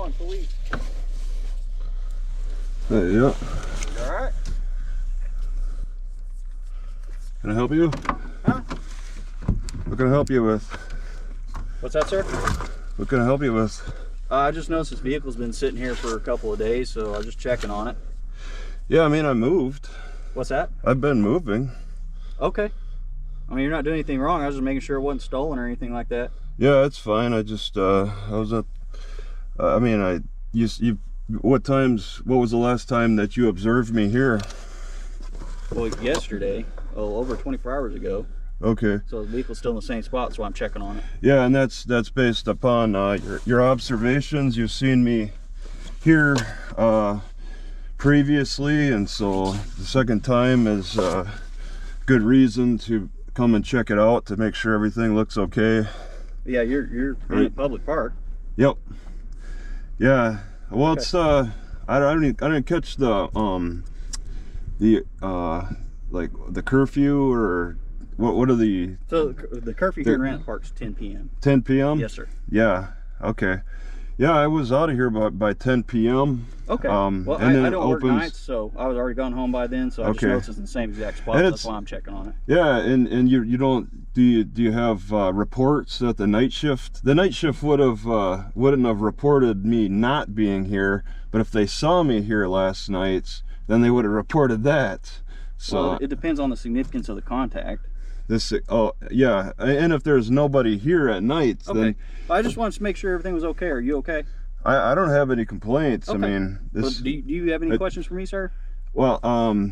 on, police. Yeah. You all right? Can I help you? Huh? What can I help you with? What's that, sir? What can I help you with? I just noticed this vehicle's been sitting here for a couple of days, so I was just checking on it. Yeah, I mean, I moved. What's that? I've been moving. Okay. I mean, you're not doing anything wrong. I was just making sure it wasn't stolen or anything like that. Yeah, it's fine. I just, I was at, I mean, what was the last time that you observed me here? Well, yesterday, over 24 hours ago. Okay. So the vehicle's still in the same spot, so I'm checking on it. Yeah, and that's based upon your observations. You've seen me here previously, and so the second time is good reason to come and check it out to make sure everything looks okay. Yeah, you're in a public park. Yep. Yeah. Well, Okay. it's I didn't catch the like the curfew or what are the So the curfew here in Granite Park's 10 p.m. 10 p.m. Yes, sir. Yeah. Okay. Yeah, I was out of here by 10 p.m. Okay. Well, and then I it don't work opens. nights, so I was already gone home by then. So I just Okay. noticed it's in the same exact spot. And So that's why I'm checking on it. Yeah, and you don't do you have reports that the night shift wouldn't have reported me not being here, but if they saw me here last night, then they would have reported that. So Well, it depends on the significance of the contact. oh yeah, and if there's nobody here at night, Okay. then I just wanted to make sure everything was okay. Are you okay? I don't have any complaints. Okay. I mean, Well, this do you have any questions for me, sir? well I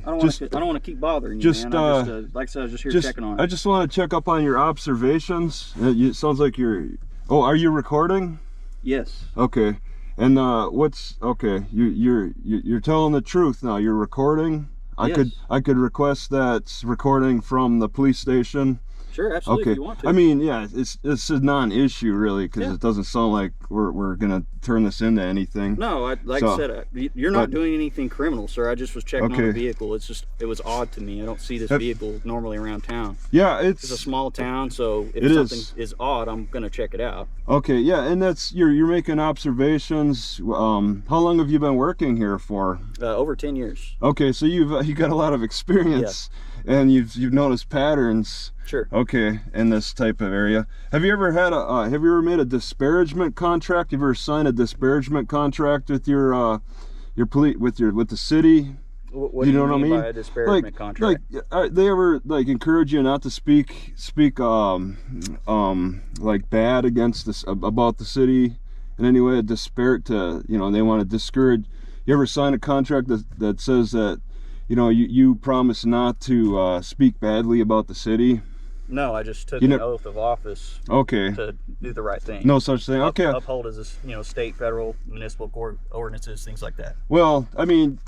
don't want to keep bothering you, man. I'm just, like I said, I was just here checking on it. I just want to check up on your observations. It sounds like you're. Oh, are you recording? Yes. Okay. And what's okay? You're telling the truth now. You're recording. Yes. I could request that recording from the police station. Sure, absolutely. Okay. If you want to. I mean, yeah, it's a non-issue really, because Yeah. it doesn't sound like we're gonna turn this into anything. No, like I said, you're not doing anything criminal, sir. I just was checking on the vehicle. It's just, it was odd to me. I don't see this vehicle normally around town. Yeah, It's a small town, so if something is odd, I'm gonna check it out. Okay, yeah, and that's you're making observations. How long have you been working here for? Over 10 years. Okay, so you got a lot of experience, and you've noticed patterns. Sure. Okay, in this type of area. Have you ever had have you ever made a disparagement contract? Have you ever signed a disparagement contract with your with the city? What do you know what I mean by a disparagement contract? Like, they ever like encourage you not to speak like bad against this about the city in any way? They want to discourage. You ever sign a contract that says that you promise not to speak badly about the city? No, I just took an oath of office. Okay. To do the right thing. No such thing. Okay. Uphold as state, federal, municipal court ordinances, things like that. Well, I mean,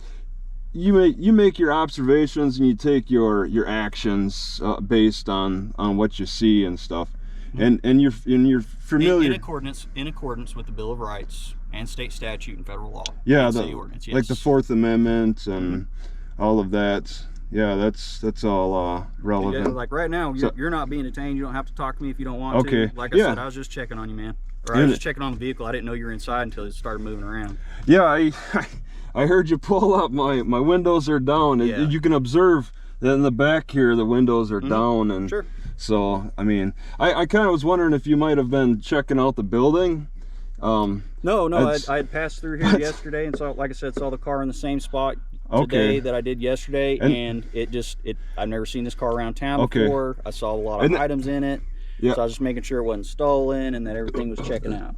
you make your observations and you take your actions based on what you see and stuff, and you're familiar in accordance with the Bill of Rights and state statute and federal law. Yeah, and city ordinance. Yes. Like the Fourth Amendment and all of that. Yeah, that's all relevant. Yeah, like right now, you're not being detained. You don't have to talk to me if you don't want to. Like I said, I was just checking on you, man. Or I was just checking on the vehicle. I didn't know you were inside until it started moving around. Yeah, I heard you pull up. My windows are down. Yeah. You can observe that in the back here the windows are down, and sure. So I mean, I kind of was wondering if you might have been checking out the building. No, I had passed through here yesterday and saw, like I said, saw the car in the same spot today that I did yesterday, and I've never seen this car around town before. I saw a lot of items in it, so I was just making sure it wasn't stolen and that everything was checking out.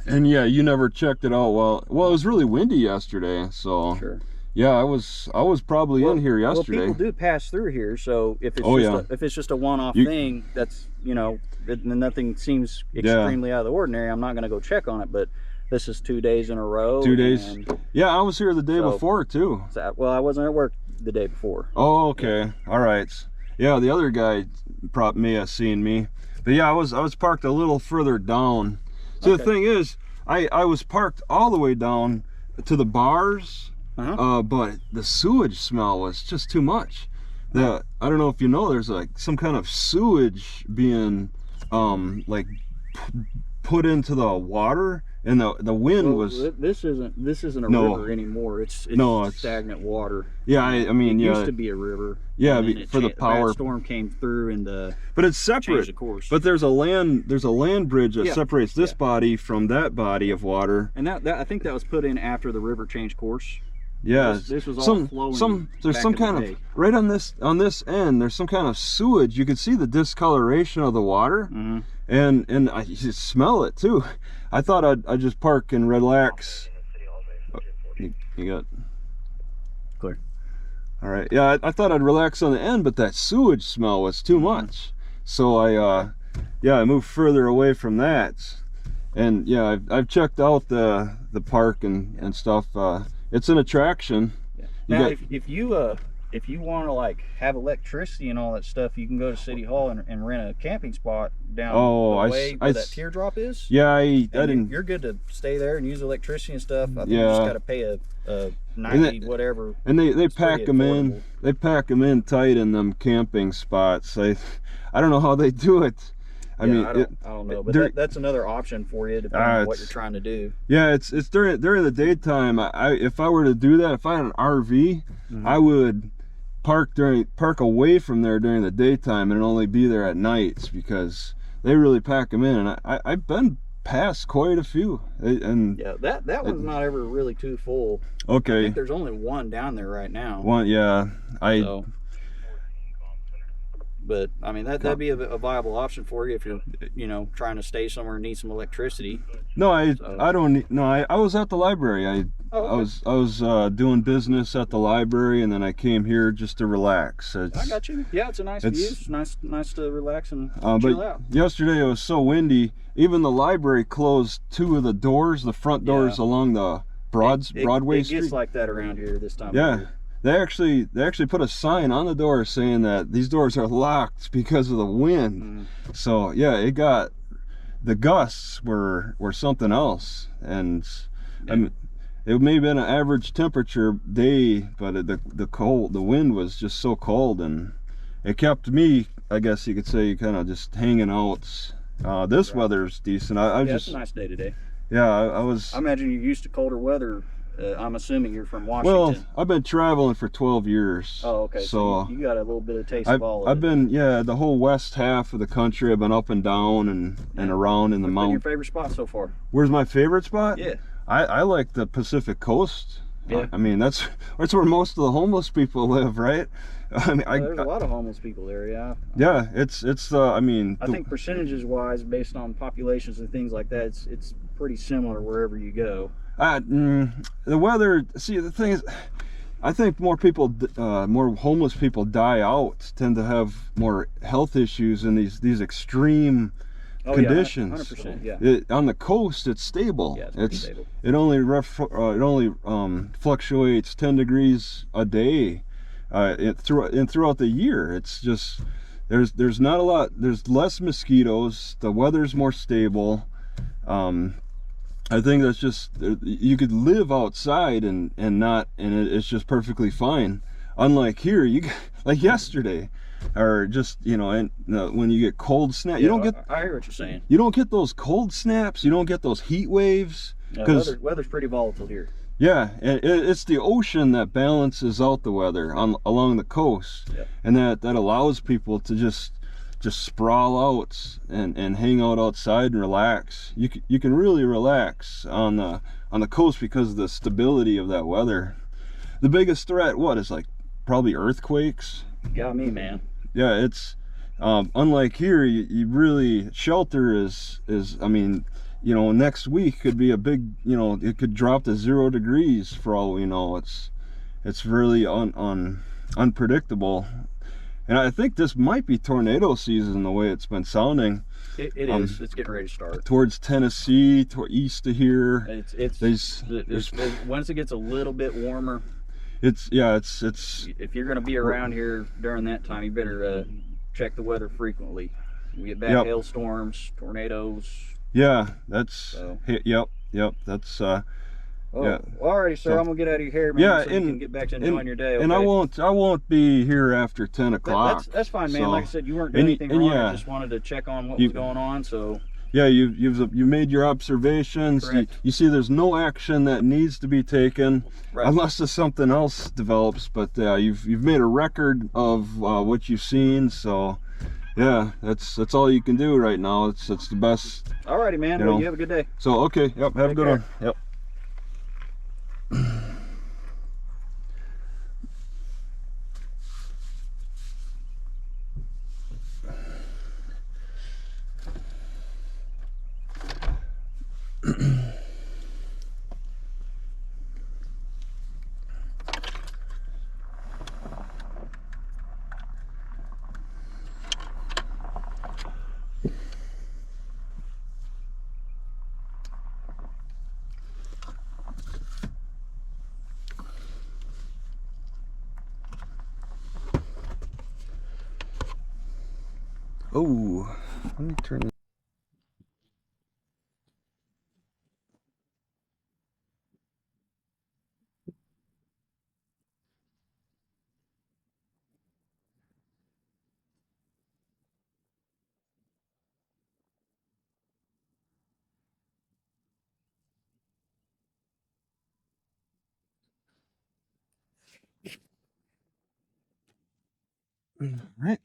And yeah, you never checked it out. Well, it was really windy yesterday, so sure. Yeah, I was probably in here yesterday. Well, people do pass through here, so if it's if it's just a one-off thing, that's nothing seems extremely out of the ordinary. I'm not going to go check on it, but this is 2 days in a row. 2 days. Yeah, I was here the day before too. Well, I wasn't at work the day before. Oh, okay. All right. Yeah, the other guy may have seen me, but yeah, I was parked a little further down. So the thing is, I was parked all the way down to the bars. But the sewage smell was just too much. I don't know if you know, there's like some kind of sewage being like put into the water and the wind was. This isn't a river anymore. It's stagnant water. Yeah, I mean, it used to be a river. Yeah, for the power. Bad storm came through and but it's separate. The course. But there's a land bridge that separates this body from that body of water. And that I think that was put in after the river changed course. Yeah, this was all flowing. There's some kind of right on this end. There's some kind of sewage. You can see the discoloration of the water, and I you smell it too. I thought I'd just park and relax. Oh, you got clear. All right. Yeah, I thought I'd relax on the end, but that sewage smell was too much. So I moved further away from that, and yeah, I've checked out the park and stuff. It's an attraction. Yeah. Now, if you want to like have electricity and all that stuff, you can go to City Hall and rent a camping spot down the way where that teardrop is. Yeah, I didn't. You're good to stay there and use electricity and stuff. I think you just got to pay a 90 whatever. And they pack them in. They pack them in tight in them camping spots. I don't know how they do it. I mean, I don't know, but that's another option for you depending on what you're trying to do. Yeah, it's during the daytime. If I were to do that, if I had an RV, I would park away from there during the daytime and only be there at nights, because they really pack them in. And I've been past quite a few. And yeah, that one's not ever really too full. Okay. I think there's only one down there right now. One, yeah. But I mean that'd be a viable option for you if you're trying to stay somewhere and need some electricity. No, I don't need. No, I was at the library. I was doing business at the library, and then I came here just to relax. I got you. Yeah, it's a nice view. It's nice to relax and chill out. Yesterday it was so windy. Even the library closed two of the doors, the front doors along the Broadway Street. It gets like that around here this time of year. They actually put a sign on the door saying that these doors are locked because of the wind. So yeah, the gusts were something else, and I mean, it may have been an average temperature day, but the wind was just so cold, and it kept me, I guess you could say, kind of just hanging out. This weather's decent. It's a nice day today. Yeah, I imagine you're used to colder weather. I'm assuming you're from Washington. Well, I've been traveling for 12 years. Oh, okay. So you got a little bit of taste of all of it. I've been, the whole west half of the country. I've been up and down and around in the mountains. What's your favorite spot so far? Where's my favorite spot? Yeah. I like the Pacific Coast. Yeah. I mean, that's where most of the homeless people live, right? I mean, there's a lot of homeless people there, yeah. Yeah, it's I mean, I think percentages wise, based on populations and things like that, it's pretty similar wherever you go. The weather. See, the thing is, I think more homeless people die out, tend to have more health issues in these extreme conditions. 100%, yeah. On the coast, it's stable. Yeah, it's stable. It only fluctuates 10 degrees a day throughout the year. It's just there's not a lot. There's less mosquitoes. The weather's more stable. I think that's just, you could live outside and it's just perfectly fine. Unlike here, like yesterday, or just when you get cold snap, you don't get. I hear what you're saying. You don't get those cold snaps. You don't get those heat waves. Because weather's pretty volatile here. Yeah, and it's the ocean that balances out the weather along the coast, and that allows people to just sprawl out and hang out outside and relax. You can really relax on the coast because of the stability of that weather. The biggest threat is like probably earthquakes. Got me, man. Yeah, it's unlike here. You really, shelter is I mean, next week could be a big, it could drop to 0 degrees for all we know. It's really unpredictable. And I think this might be tornado season the way it's been sounding. It is. It's getting ready to start. Towards Tennessee, east of here. Once it gets a little bit warmer. It's. If you're going to be around here during that time, you better check the weather frequently. We get back hailstorms, tornadoes. Yeah, that's. Yep. That's. Well, alrighty, sir. I'm gonna get out of your hair, man. Yeah, so you can get back to enjoying your day. Okay? And I won't be here after 10 o'clock. That's fine, man. Like I said, you weren't doing anything wrong. I just wanted to check on what was going on. So yeah, you made your observations. You see there's no action that needs to be taken unless there's something else develops, but you've made a record of what you've seen, so yeah, that's all you can do right now. It's the best. Alrighty, man. Well, you have a good day. So okay, yep, have a good one. Yep. Oh, let me turn this. All right.